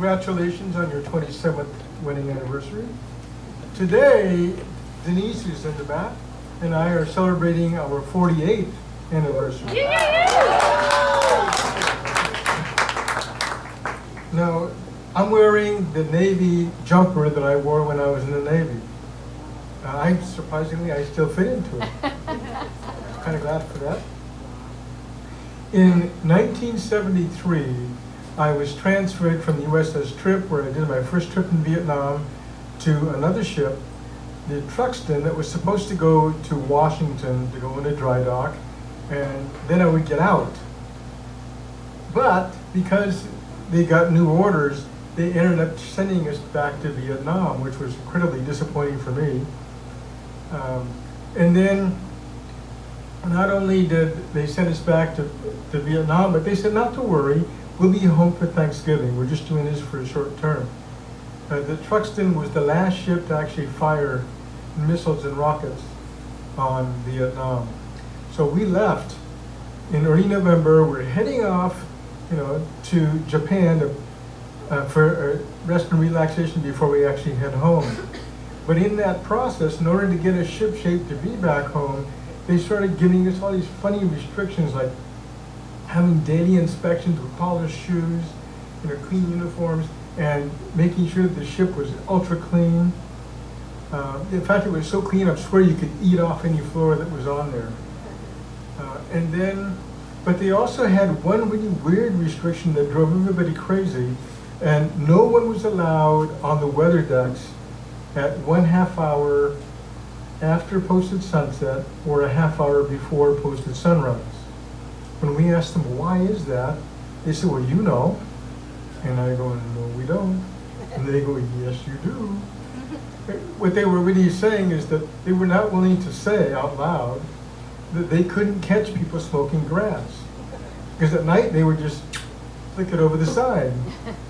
congratulations on your 27th wedding anniversary. Today, Denise, who's in the back, and I are celebrating our 48th anniversary. Now, I'm wearing the Navy jumper that I wore when I was in the Navy. Surprisingly, I still fit into it. Kind of glad for that. In 1973, I was transferred from the USS Trip, where I did my first trip in Vietnam, to another ship, the Truxton, that was supposed to go to Washington to go into dry dock, and then I would get out. But because they got new orders, they ended up sending us back to Vietnam, which was incredibly disappointing for me. And then not only did they send us back to Vietnam, but they said not to worry, we'll be home for Thanksgiving. We're just doing this for a short term. The Truxton was the last ship to actually fire missiles and rockets on Vietnam. So we left in early November. We're heading off, to Japan for rest and relaxation before we actually head home. But in that process, in order to get us ship shape to be back home, they started giving us all these funny restrictions, like having daily inspections with polished shoes, clean uniforms, and making sure that the ship was ultra clean. In fact, it was so clean, I swear you could eat off any floor that was on there. But they also had one really weird restriction that drove everybody crazy, and no one was allowed on the weather decks at 1/2 hour after posted sunset or a half hour before posted sunrise. When we asked them, why is that? They said, well, you know. And I go, no, we don't. And they go, yes, you do. What they were really saying is that they were not willing to say out loud that they couldn't catch people smoking grass. Because at night they would just flick it over the side.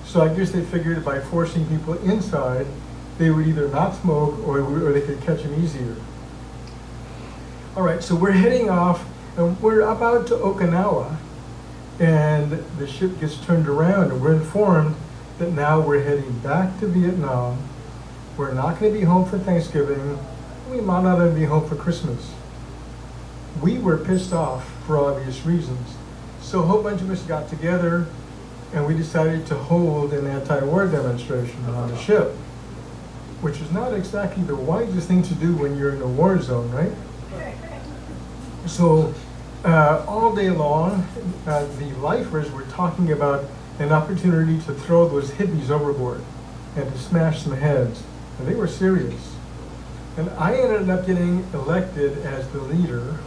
So I guess they figured by forcing people inside, they would either not smoke or they could catch them easier. All right, so we're heading off, and we're about to Okinawa, and the ship gets turned around, and we're informed that now we're heading back to Vietnam. We're not going to be home for Thanksgiving. We might not even be home for Christmas. We were pissed off for obvious reasons. So a whole bunch of us got together, and we decided to hold an anti-war demonstration on the ship, which is not exactly the wisest thing to do when you're in a war zone, right? So all day long, the lifers were talking about an opportunity to throw those hippies overboard and to smash some heads. And they were serious. And I ended up getting elected as the leader.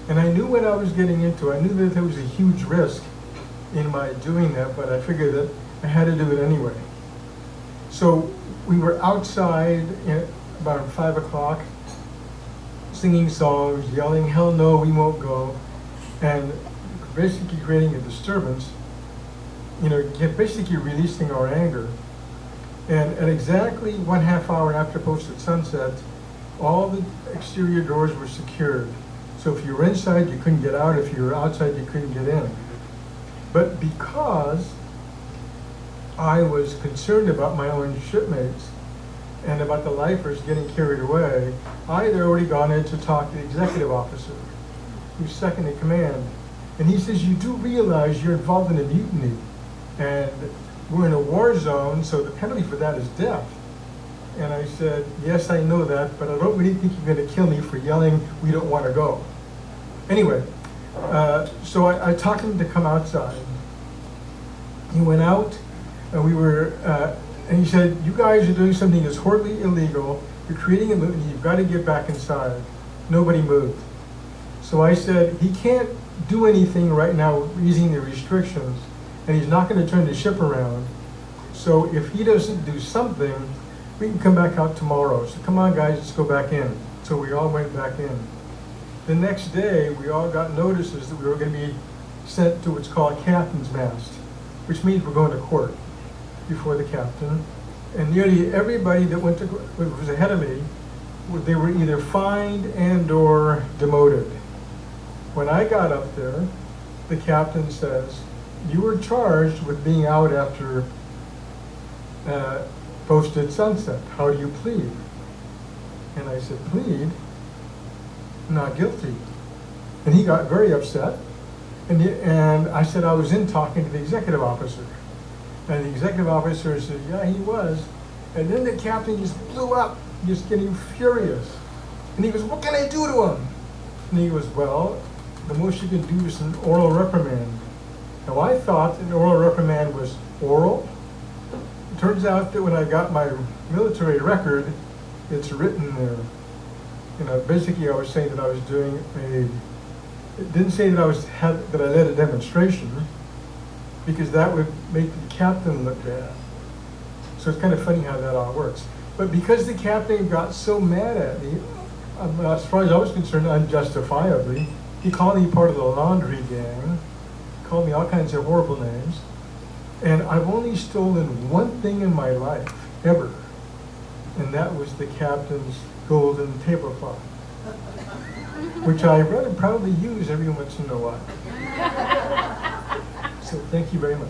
And I knew what I was getting into. I knew that there was a huge risk in my doing that, but I figured that I had to do it anyway. So we were outside at about 5 o'clock, singing songs, yelling, hell no, we won't go, and basically creating a disturbance, basically releasing our anger. And at exactly 1/2 hour after posted sunset, all the exterior doors were secured. So if you were inside, you couldn't get out. If you were outside, you couldn't get in. But because I was concerned about my own shipmates and about the lifers getting carried away, I had already gone in to talk to the executive officer, who's second in command. And he says, you do realize you're involved in a mutiny, and we're in a war zone, so the penalty for that is death. And I said, yes, I know that, but I don't really think you're going to kill me for yelling, we don't want to go. Anyway, so I talked him to come outside. He went out, and and he said, you guys are doing something that's horribly illegal. You're creating a mutiny. You've got to get back inside. Nobody moved. So I said, he can't do anything right now using the restrictions, and he's not going to turn the ship around. So if he doesn't do something, we can come back out tomorrow. So come on, guys, let's go back in. So we all went back in. The next day, we all got notices that we were going to be sent to what's called captain's mast, which means we're going to court before the captain. And nearly everybody that was ahead of me, they were either fined and or demoted. When I got up there, the captain says, you were charged with being out after posted sunset. How do you plead? And I said, plead? Not guilty. And he got very upset. And I said I was in talking to the executive officer. And the executive officer said, yeah, he was. And then the captain just blew up, just getting furious. And he goes, what can I do to him? And he goes, well, the most you can do is an oral reprimand. Now I thought an oral reprimand was oral. It turns out that when I got my military record, it's written there. You know, basically I was saying that I was doing it didn't say that that I led a demonstration, because that would make the captain look bad. So it's kind of funny how that all works. But because the captain got so mad at me, as far as I was concerned, unjustifiably, he called me part of the laundry gang, called me all kinds of horrible names, and I've only stolen one thing in my life, ever, and that was the captain's golden tablecloth, which I rather proudly use every once in a while. So thank you very much.